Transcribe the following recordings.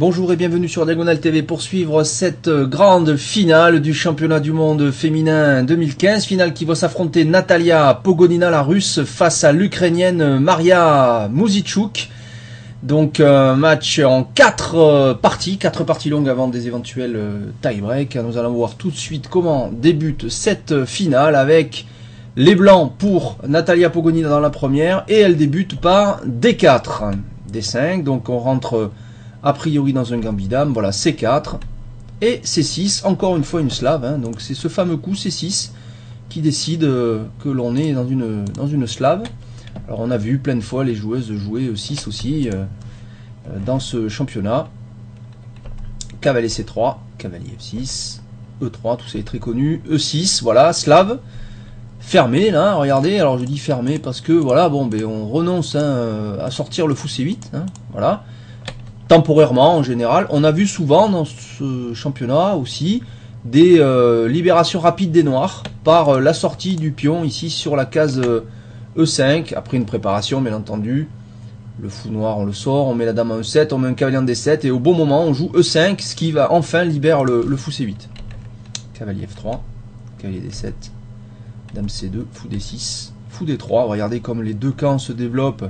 Bonjour et bienvenue sur Diagonale TV pour suivre cette grande finale du championnat du monde féminin 2015. Finale qui va s'affronter Natalia Pogonina, la russe, face à l'ukrainienne Maria Muzychuk. Donc match en 4 parties longues avant des éventuels tie-break. Nous allons voir tout de suite comment débute cette finale avec les blancs pour Natalia Pogonina dans la première. Et elle débute par D4, D5, donc on rentre a priori dans un gambit-dame, voilà C4 et C6, encore une fois une slave, hein, donc c'est ce fameux coup C6 qui décide que l'on est dans une slave. Alors on a vu plein de fois les joueuses jouer 6 aussi dans ce championnat. Cavalier C3, cavalier F6, E3, tout ça est très connu, E6, voilà, slave, fermé là, regardez, alors je dis fermé parce que voilà, bon, ben, on renonce à sortir le fou C8, hein, voilà. Temporairement en général. On a vu souvent dans ce championnat aussi des libérations rapides des noirs par la sortie du pion ici sur la case E5, après une préparation bien entendu. Le fou noir on le sort, on met la dame en E7, on met un cavalier en D7 et au bon moment on joue E5, ce qui va enfin libérer le fou C8. Cavalier F3, cavalier D7, dame C2, fou D6, fou D3. Regardez comme les deux camps se développent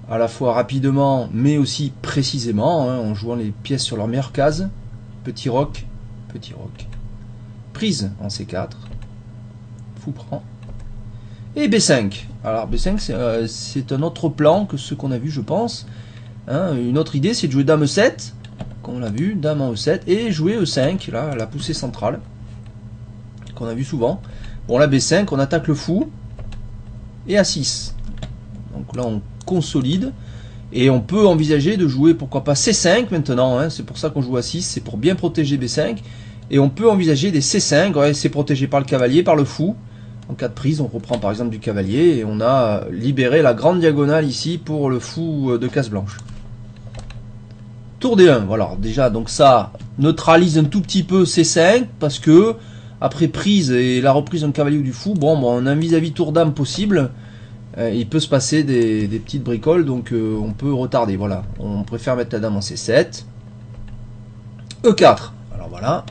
à la fois rapidement mais aussi précisément, hein, en jouant les pièces sur leur meilleure case. Petit roc, prise en C4, fou prend, et B5. Alors B5 c'est un autre plan que ce qu'on a vu je pense, hein. Une autre idée c'est de jouer dame E7, comme on l'a vu, dame en E7, et jouer E5, là la poussée centrale, qu'on a vu souvent. Bon là B5, on attaque le fou, et A6, donc là on consolide et on peut envisager de jouer pourquoi pas C5 maintenant, hein, c'est pour ça qu'on joue A6, c'est pour bien protéger B5, et on peut envisager des C5, ouais, c'est protégé par le cavalier, par le fou. En cas de prise on reprend par exemple du cavalier et on a libéré la grande diagonale ici pour le fou de case blanche. Tour D1, voilà, déjà donc ça neutralise un tout petit peu C5 parce que après prise et la reprise d'un cavalier ou du fou, bon on a un vis-à-vis tour dame possible. Il peut se passer des petites bricoles, donc on peut retarder, voilà. On préfère mettre la dame en C7. E4, alors voilà,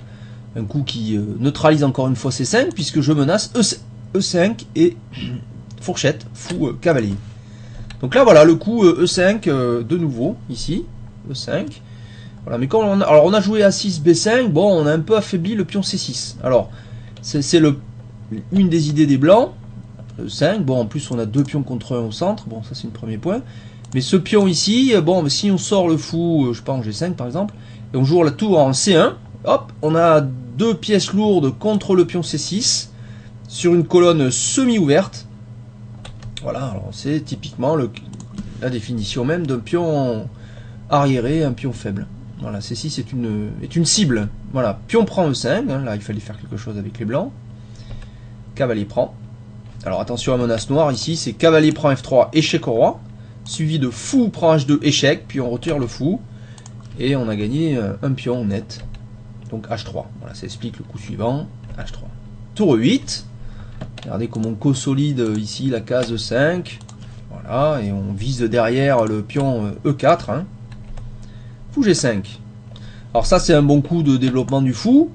un coup qui neutralise encore une fois C5, puisque je menace E5 et fourchette, fou cavalier. Donc là voilà, le coup E5 de nouveau, ici, E5. Voilà, mais quand on a joué A6, B5, bon, on a un peu affaibli le pion C6. Alors, c'est une des idées des blancs. 5, bon en plus on a deux pions contre un au centre, bon ça c'est le premier point, mais ce pion ici, bon si on sort le fou, je sais pas en G5 par exemple, et on joue la tour en C1, hop, on a deux pièces lourdes contre le pion C6, sur une colonne semi-ouverte, voilà, alors c'est typiquement la définition même d'un pion arriéré, un pion faible, voilà, C6 est une cible, voilà, pion prend E5, hein, là il fallait faire quelque chose avec les blancs, cavalier prend. Alors attention à menace noire, ici c'est cavalier prend F3, échec au roi, suivi de fou prend H2, échec, puis on retire le fou, et on a gagné un pion net, donc H3, voilà ça explique le coup suivant, H3. Tour E8, regardez comment on consolide ici la case 5, voilà, et on vise derrière le pion E4, hein. Fou G5, alors ça c'est un bon coup de développement du fou.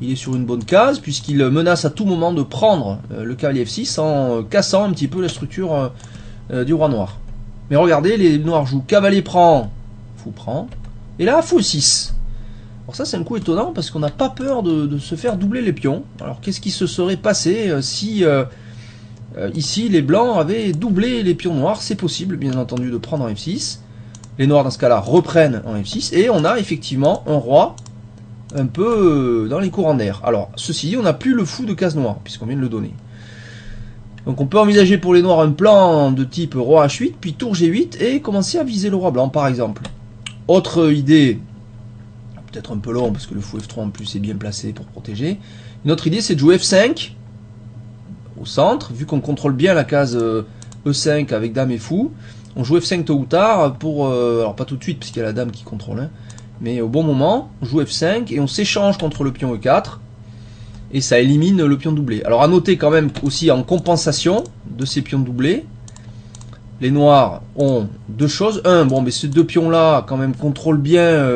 Il est sur une bonne case puisqu'il menace à tout moment de prendre le cavalier F6 en cassant un petit peu la structure du roi noir. Mais regardez, les noirs jouent cavalier prend, fou prend, et là fou 6. Alors ça c'est un coup étonnant parce qu'on n'a pas peur de se faire doubler les pions. Alors qu'est-ce qui se serait passé si ici les blancs avaient doublé les pions noirs? C'est possible bien entendu de prendre en F6. Les noirs dans ce cas-là reprennent en F6 et on a effectivement un roi un peu dans les courants d'air. Alors, ceci dit, on n'a plus le fou de case noire, puisqu'on vient de le donner. Donc on peut envisager pour les noirs un plan de type roi H8, puis tour G8, et commencer à viser le roi blanc, par exemple. Autre idée, peut-être un peu long, parce que le fou F3 en plus est bien placé pour protéger. Une autre idée, c'est de jouer F5, au centre, vu qu'on contrôle bien la case E5 avec dame et fou. On joue F5 tôt ou tard, pour, alors pas tout de suite, puisqu'il y a la dame qui contrôle, hein. Mais au bon moment, on joue F5 et on s'échange contre le pion E4 et ça élimine le pion doublé. Alors à noter quand même aussi en compensation de ces pions doublés, les noirs ont deux choses. Un, bon, mais ces deux pions-là, quand même, contrôlent bien,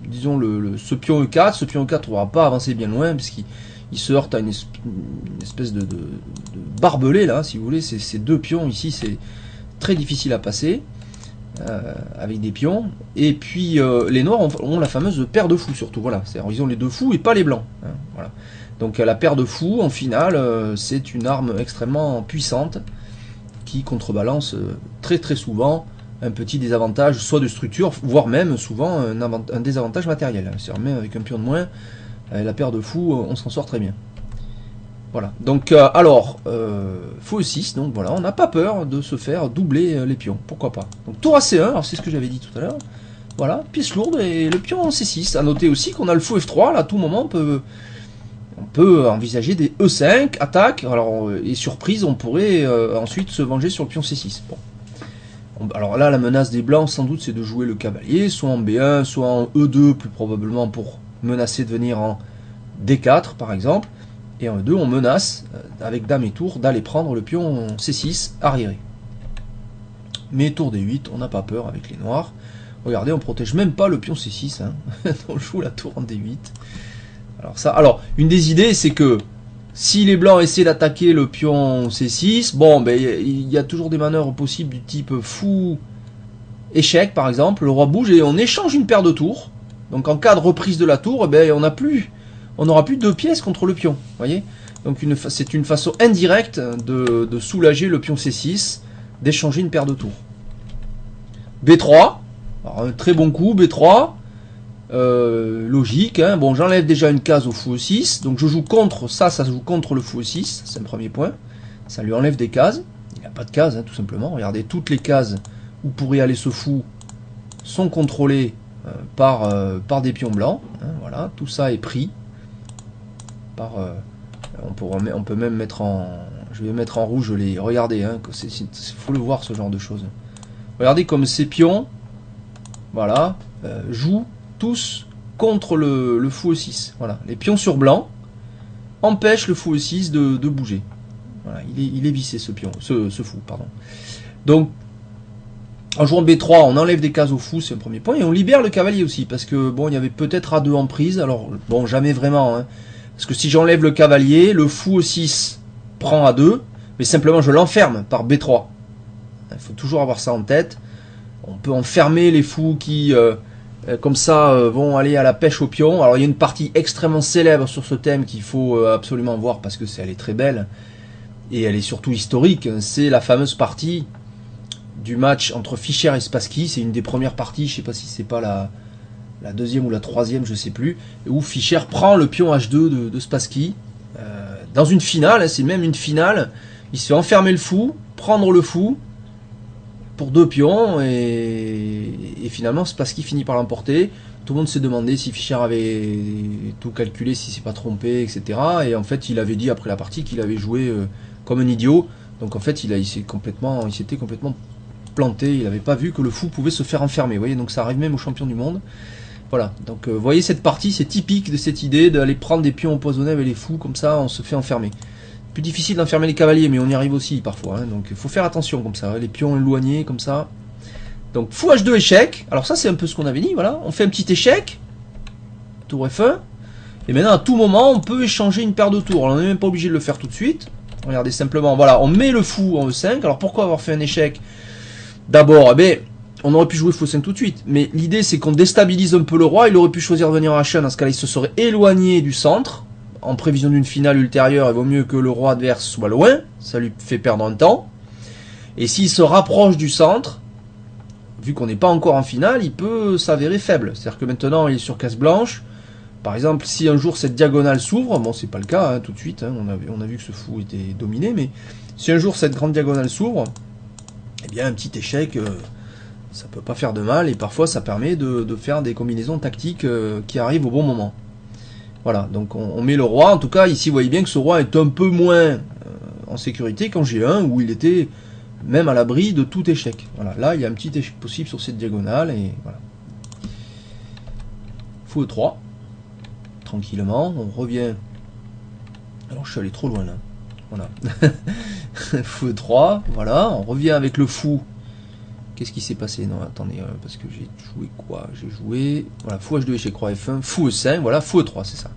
disons, ce pion E4. Ce pion E4 ne pourra pas avancer bien loin, parce qu'il se heurte à une espèce de barbelé, là, si vous voulez. Ces deux pions, ici, c'est très difficile à passer, avec des pions. Et puis, les noirs ont la fameuse paire de fous, surtout. Voilà, c'est-à-dire, ils ont les deux fous et pas les blancs. Hein, voilà. Donc, la paire de fous, en finale, c'est une arme extrêmement puissante, qui contrebalance très très souvent un petit désavantage, soit de structure, voire même souvent un désavantage matériel. C'est-à-dire même avec un pion de moins, la paire de fous, on s'en sort très bien. Voilà. Donc alors, fou E6, donc voilà, on n'a pas peur de se faire doubler les pions, pourquoi pas. Donc tour à C1, alors c'est ce que j'avais dit tout à l'heure. Voilà, pièce lourde et le pion en C6. À noter aussi qu'on a le fou F3, là à tout moment on peut envisager des E5, attaque, alors, et surprise, on pourrait ensuite se venger sur le pion C6. Bon. Alors là, la menace des blancs, sans doute, c'est de jouer le cavalier, soit en B1, soit en E2, plus probablement pour menacer de venir en D4, par exemple. Et en E2, on menace, avec dame et tour, d'aller prendre le pion C6 arriéré. Mais tour D8, on n'a pas peur avec les noirs. Regardez, on protège même pas le pion C6, hein. On joue la tour en D8. Alors, une des idées, c'est que si les blancs essaient d'attaquer le pion C6, bon, ben il y a toujours des manœuvres possibles du type fou échec, par exemple. Le roi bouge et on échange une paire de tours. Donc en cas de reprise de la tour, eh ben, on n'aura plus deux pièces contre le pion. Voyez. Donc c'est une façon indirecte de soulager le pion C6, d'échanger une paire de tours. B3, alors un très bon coup, B3. Logique, hein. Bon, j'enlève déjà une case au fou E6, donc je joue contre ça joue contre le fou E6, c'est un premier point. Ça lui enlève des cases, il n'y a pas de cases, hein, tout simplement. Regardez, toutes les cases où pourrait aller ce fou sont contrôlées par des pions blancs, hein, voilà, tout ça est pris par. On peut même mettre en. Je vais mettre en rouge les. Regardez, hein, faut le voir ce genre de choses. Regardez comme ces pions, voilà, jouent tous contre le fou E6. Voilà. Les pions sur blanc empêchent le fou E6 de bouger. Voilà. Il est vissé ce pion, ce fou, pardon. Donc, en jouant B3, on enlève des cases au fou, c'est un premier point, et on libère le cavalier aussi, parce que bon, il y avait peut-être A2 en prise, alors bon, jamais vraiment, hein, parce que si j'enlève le cavalier, le fou E6 prend A2, mais simplement je l'enferme par B3. Il faut toujours avoir ça en tête. On peut enfermer les fous qui comme ça vont aller à la pêche au pion. Alors il y a une partie extrêmement célèbre sur ce thème qu'il faut absolument voir parce que elle est très belle et elle est surtout historique. C'est la fameuse partie du match entre Fischer et Spassky. C'est une des premières parties, je ne sais pas si c'est pas la deuxième ou la troisième, je ne sais plus, où Fischer prend le pion H2 de Spassky dans une finale, c'est même une finale. Il se fait enfermer le fou, prendre le fou pour deux pions et finalement Spassky finit par l'emporter. Tout le monde s'est demandé si Fischer avait tout calculé, si s'est pas trompé, etc. Et en fait il avait dit après la partie qu'il avait joué comme un idiot. Donc en fait il s'était complètement planté. Il n'avait pas vu que le fou pouvait se faire enfermer. Vous voyez, donc ça arrive même aux champions du monde. Voilà, donc vous voyez cette partie, c'est typique de cette idée d'aller prendre des pions empoisonnés avec les fous, comme ça on se fait enfermer. Plus difficile d'enfermer les cavaliers, mais on y arrive aussi parfois, hein, donc il faut faire attention comme ça, hein, les pions éloignés comme ça. Donc fou H2 échec, alors ça c'est un peu ce qu'on avait dit, voilà, on fait un petit échec, tour F1, et maintenant à tout moment on peut échanger une paire de tours, on n'est même pas obligé de le faire tout de suite, regardez simplement, voilà, on met le fou en E5, alors pourquoi avoir fait un échec? D'abord, eh bien, on aurait pu jouer fou 5 tout de suite, mais l'idée c'est qu'on déstabilise un peu le roi, il aurait pu choisir de venir en H1, dans ce cas-là il se serait éloigné du centre, en prévision d'une finale ultérieure, il vaut mieux que le roi adverse soit loin, ça lui fait perdre un temps, et s'il se rapproche du centre, vu qu'on n'est pas encore en finale, il peut s'avérer faible, c'est-à-dire que maintenant il est sur case blanche, par exemple si un jour cette diagonale s'ouvre, bon c'est pas le cas hein, tout de suite, hein, on a vu que ce fou était dominé, mais si un jour cette grande diagonale s'ouvre, eh bien un petit échec... ça peut pas faire de mal et parfois ça permet de faire des combinaisons tactiques qui arrivent au bon moment. Voilà, donc on met le roi, en tout cas ici vous voyez bien que ce roi est un peu moins en sécurité qu'en G1 où il était même à l'abri de tout échec. Voilà, là il y a un petit échec possible sur cette diagonale et voilà. Fou E3, tranquillement, on revient. Alors je suis allé trop loin là. Voilà. Fou E3, voilà, on revient avec le fou. Qu'est-ce qui s'est passé? Non, attendez, parce que j'ai joué quoi? J'ai joué, voilà, fou H2 échec roi F1, fou E5, voilà, fou E3, c'est ça.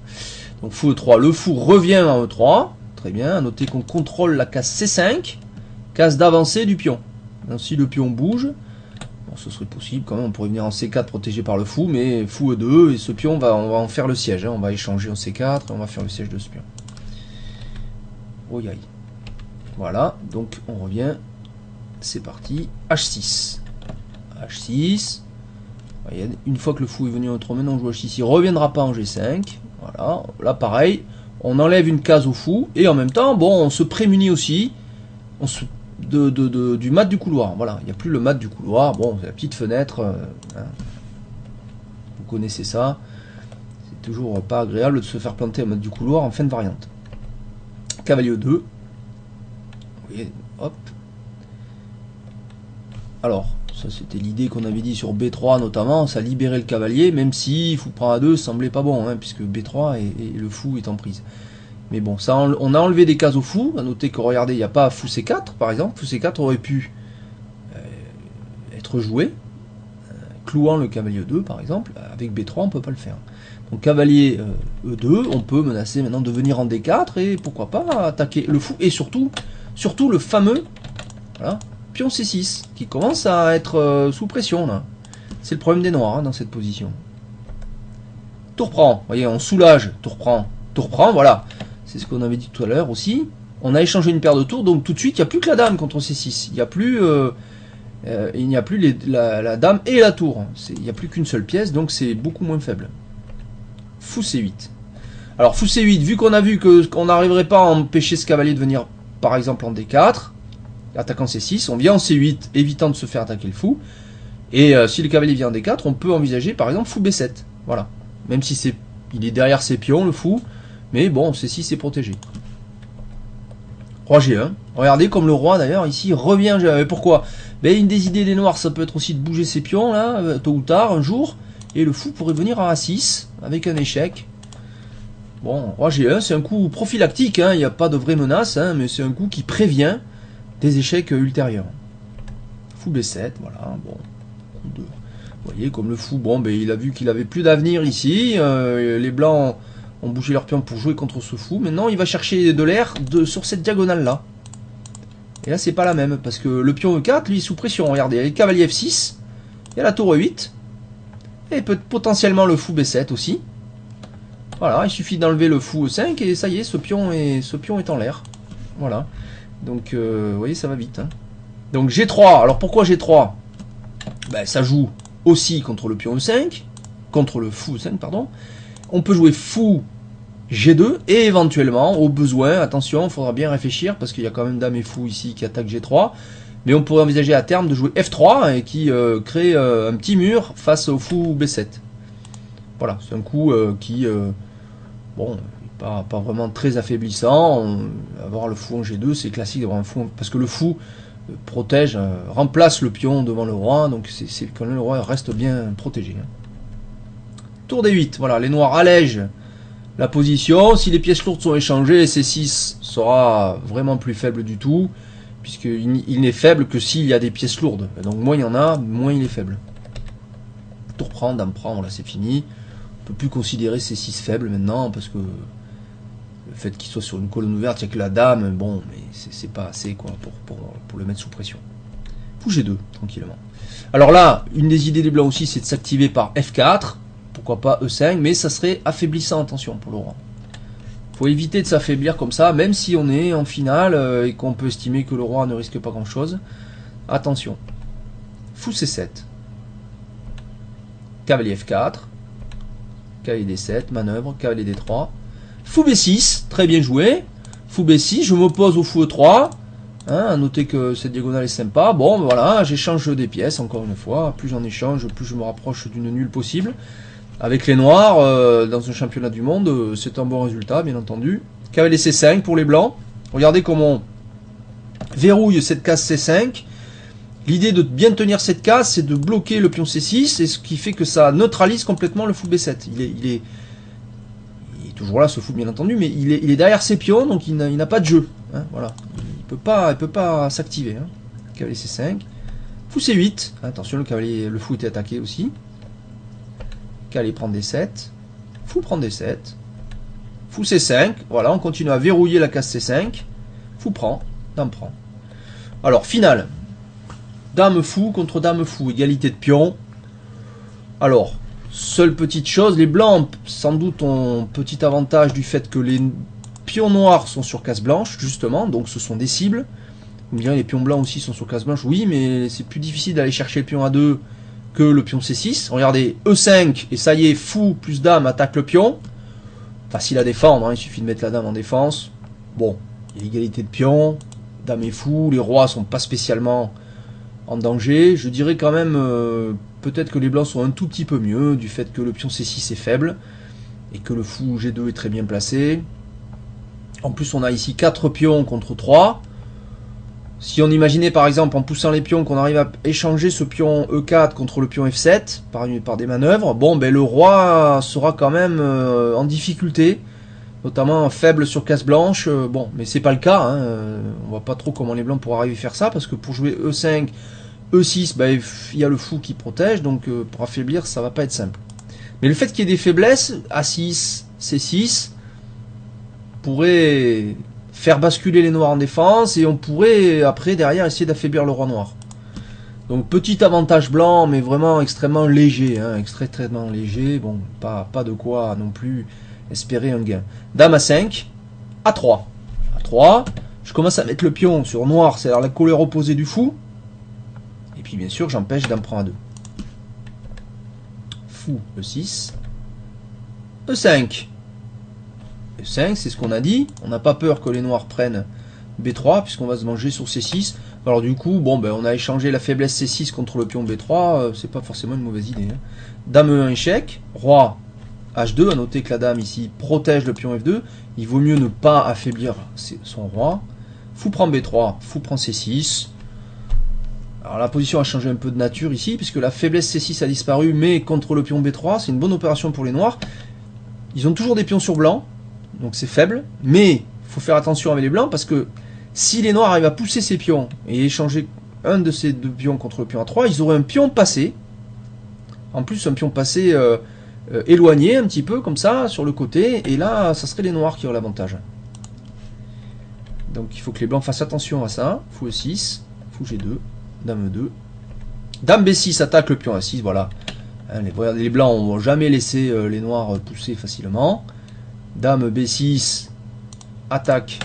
Donc fou E3, le fou revient en E3, très bien, à noter qu'on contrôle la case C5, case d'avancée du pion. Donc si le pion bouge, bon, ce serait possible quand même, on pourrait venir en C4 protégé par le fou, mais fou E2, et ce pion, on va en faire le siège, hein, on va échanger en C4, et on va faire le siège de ce pion. Oh aïe. Voilà, donc on revient, c'est parti, H6. H6, voyez, une fois que le fou est venu en E3, maintenant on joue H6, il ne reviendra pas en G5, voilà, là pareil, on enlève une case au fou, et en même temps, bon, on se prémunit aussi du mat du couloir, voilà, il n'y a plus le mat du couloir, bon, c'est la petite fenêtre, hein. Vous connaissez ça, c'est toujours pas agréable de se faire planter un mat du couloir en fin de variante. Cavalier 2. Voyez, hop. Alors, ça c'était l'idée qu'on avait dit sur B3 notamment, ça libérait le cavalier, même si fou prend A2 semblait pas bon, hein, puisque B3 et le fou est en prise. Mais bon, ça, on a enlevé des cases au fou, à noter que regardez, il n'y a pas fou C4 par exemple, fou C4 aurait pu être joué, clouant le cavalier E2 par exemple, avec B3 on ne peut pas le faire. Donc cavalier E2, on peut menacer maintenant de venir en D4 et pourquoi pas attaquer le fou et surtout le fameux, voilà, pion C6 qui commence à être sous pression là. C'est le problème des noirs, hein, dans cette position. Tour prend, vous voyez, on soulage, tour prend, voilà. C'est ce qu'on avait dit tout à l'heure aussi. On a échangé une paire de tours, donc tout de suite il n'y a plus que la dame contre C6. Il n'y a plus, la dame et la tour. Il n'y a plus qu'une seule pièce, donc c'est beaucoup moins faible. Fou C8. Alors fou C8, vu qu'on a vu qu'on n'arriverait pas à empêcher ce cavalier de venir par exemple en D4, attaquant C6, on vient en C8, évitant de se faire attaquer le fou. Et si le cavalier vient en D4, on peut envisager par exemple fou B7. Voilà. Même si il est derrière ses pions, le fou. Mais bon, C6 est protégé. Roi G1. Regardez comme le roi d'ailleurs ici revient. Pourquoi? Ben, une des idées des noirs, ça peut être aussi de bouger ses pions là, tôt ou tard, un jour. Et le fou pourrait venir à A6 avec un échec. Bon, roi G1, c'est un coup prophylactique, hein, il n'y a pas de vraie menace, hein, mais c'est un coup qui prévient des échecs ultérieurs. Fou B7, voilà, bon. Vous voyez, comme le fou, bon, ben, il a vu qu'il avait plus d'avenir ici. Les blancs ont bougé leur pion pour jouer contre ce fou. Maintenant, il va chercher de l'air sur cette diagonale-là. Et là, c'est pas la même, parce que le pion E4, lui, est sous pression. Regardez, il y a le cavalier F6, il y a la tour E8, et potentiellement le fou B7 aussi. Voilà, il suffit d'enlever le fou E5 et ça y est, ce pion est en l'air. Voilà. Donc, vous voyez, ça va vite. Hein. Donc G3. Alors pourquoi G3? Ben, ça joue aussi contre le pion E5, contre le fou E5, pardon. On peut jouer fou G2 et éventuellement, au besoin, attention, il faudra bien réfléchir parce qu'il y a quand même dame et fou ici qui attaquent G3. Mais on pourrait envisager à terme de jouer F3 et qui crée un petit mur face au fou B7. Voilà, c'est un coup qui... bon, pas vraiment très affaiblissant. Avoir le fou en G2, c'est classique d'avoir un fou, parce que le fou protège, remplace le pion devant le roi, donc c'est quand même le roi reste bien protégé. Tour D8, voilà, les noirs allègent la position. Si les pièces lourdes sont échangées, C6 sera vraiment plus faible du tout, puisqu'il n'est faible que s'il y a des pièces lourdes. Et donc moins il y en a, moins il est faible. Tour prend, dame prend, voilà, c'est fini. On peut plus considérer C6 faible maintenant, parce que le fait qu'il soit sur une colonne ouverte, il n'y a que la dame, bon, mais c'est pas assez quoi pour le mettre sous pression. Fou G2, tranquillement. Alors là, une des idées des blancs aussi, c'est de s'activer par F4, pourquoi pas E5, mais ça serait affaiblissant, attention, pour le roi. Il faut éviter de s'affaiblir comme ça, même si on est en finale et qu'on peut estimer que le roi ne risque pas grand-chose. Attention. Fou C7. Cavalier F4. Cavalier D7, manœuvre, cavalier D3. Fou B6, très bien joué. Fou B6, je m'oppose au fou E3. Hein, à noter que cette diagonale est sympa. Bon, voilà, j'échange des pièces, encore une fois. Plus j'en échange, plus je me rapproche d'une nulle possible. Avec les noirs, dans un championnat du monde, c'est un bon résultat, bien entendu. Cavalier C5 pour les blancs. Regardez comment on verrouille cette case C5. L'idée de bien tenir cette case, c'est de bloquer le pion C6, et ce qui fait que ça neutralise complètement le fou B7. Il est toujours là, ce fou bien entendu, mais il est derrière ses pions, donc il n'a pas de jeu. Hein, voilà. Il peut pas s'activer. Hein. Cavalier C5. Fou C8. Attention, le fou était attaqué aussi. Cavalier prend D7. Fou prend D7. Fou C5. Voilà, on continue à verrouiller la case C5. Fou prend. Dame prend. Alors, finale. Dame fou contre dame fou. Égalité de pions. Alors, seule petite chose, les blancs, sans doute, ont petit avantage du fait que les pions noirs sont sur case blanche, justement. Donc, ce sont des cibles. Vous me direz, les pions blancs aussi sont sur case blanche. Oui, mais c'est plus difficile d'aller chercher le pion A2 que le pion C6. Regardez, E5, et ça y est, fou plus dame attaque le pion. Facile à défendre, hein, il suffit de mettre la dame en défense. Bon, il y a l'égalité de pions. Dame et fou, les rois sont pas spécialement en danger. Je dirais quand même, peut-être que les blancs sont un tout petit peu mieux, du fait que le pion C6 est faible, et que le fou G2 est très bien placé. En plus, on a ici 4 pions contre 3. Si on imaginait par exemple en poussant les pions qu'on arrive à échanger ce pion E4 contre le pion F7 par des manœuvres, bon ben le roi sera quand même en difficulté, notamment faible sur case blanche. Bon, mais c'est pas le cas, hein, on voit pas trop comment les blancs pourraient arriver à faire ça, parce que pour jouer E5, E6, ben, il y a le fou qui protège, donc pour affaiblir ça va pas être simple. Mais le fait qu'il y ait des faiblesses, A6, C6, pourrait faire basculer les noirs en défense, et on pourrait après derrière essayer d'affaiblir le roi noir. Donc petit avantage blanc, mais vraiment extrêmement léger, hein, extrêmement léger. Bon, pas de quoi non plus espérer un gain. Dame A5, A3. A3, je commence à mettre le pion sur noir, c'est-à-dire la couleur opposée du fou. Et puis bien sûr j'empêche dame prend A2. Fou E6. E5. E5, c'est ce qu'on a dit. On n'a pas peur que les noirs prennent B3, puisqu'on va se manger sur C6. Alors du coup, bon, ben, on a échangé la faiblesse C6 contre le pion B3. C'est pas forcément une mauvaise idée. Hein. Dame E1 échec. Roi H2. À noter que la dame ici protège le pion F2. Il vaut mieux ne pas affaiblir son roi. Fou prend B3. Fou prend C6. Alors la position a changé un peu de nature ici, puisque la faiblesse C6 a disparu, mais contre le pion B3, c'est une bonne opération pour les noirs. Ils ont toujours des pions sur blanc. Donc c'est faible, mais il faut faire attention avec les blancs, parce que si les noirs arrivent à pousser ces pions et échanger un de ces deux pions contre le pion A3, ils auraient un pion passé, en plus un pion passé éloigné un petit peu comme ça sur le côté, et là ça serait les noirs qui auraient l'avantage. Donc il faut que les blancs fassent attention à ça. Fou E6, fou G2, dame E2, dame B6 attaque le pion A6, voilà. Hein, les blancs n'ont jamais laissé les noirs pousser facilement. Dame B6 attaque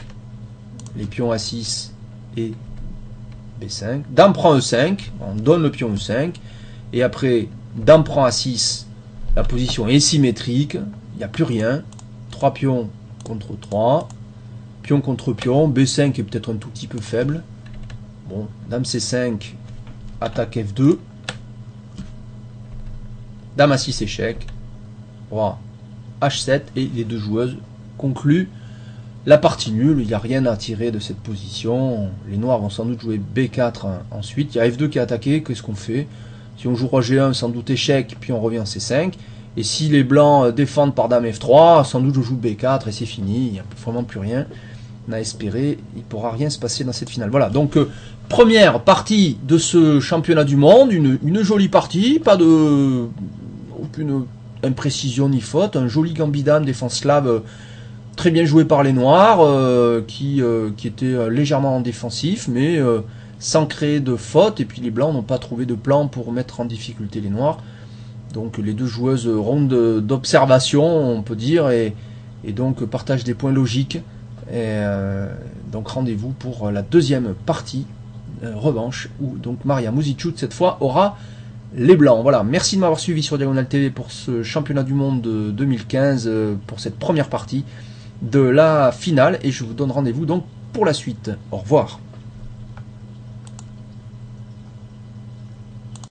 les pions A6 et B5. Dame prend E5, on donne le pion E5. Et après, dame prend A6, la position est symétrique, il n'y a plus rien. 3 pions contre 3. Pion contre pion, B5 est peut-être un tout petit peu faible. Bon, dame C5, attaque F2. Dame A6 échec. Roi H7, et les deux joueuses concluent la partie nulle. Il n'y a rien à tirer de cette position. Les noirs vont sans doute jouer B4 ensuite. Il y a F2 qui est attaqué. Qu'est-ce qu'on fait? Si on joue roi G1, sans doute échec, puis on revient en C5. Et si les blancs défendent par dame F3, sans doute je joue B4 et c'est fini. Il n'y a vraiment plus rien à espérer. Il ne pourra rien se passer dans cette finale. Voilà, donc première partie de ce championnat du monde. Une jolie partie, pas de aucune imprécision ni faute, un joli gambit dame défense slave très bien joué par les noirs, qui était légèrement en défensif, mais sans créer de faute, et puis les blancs n'ont pas trouvé de plan pour mettre en difficulté les noirs. Donc les deux joueuses rondes d'observation, on peut dire, et donc partagent des points logiques. Et donc rendez-vous pour la deuxième partie, revanche, où donc Maria Muzichut cette fois aura les blancs. Voilà, merci de m'avoir suivi sur Diagonale TV pour ce championnat du monde de 2015, pour cette première partie de la finale, et je vous donne rendez-vous donc pour la suite. Au revoir.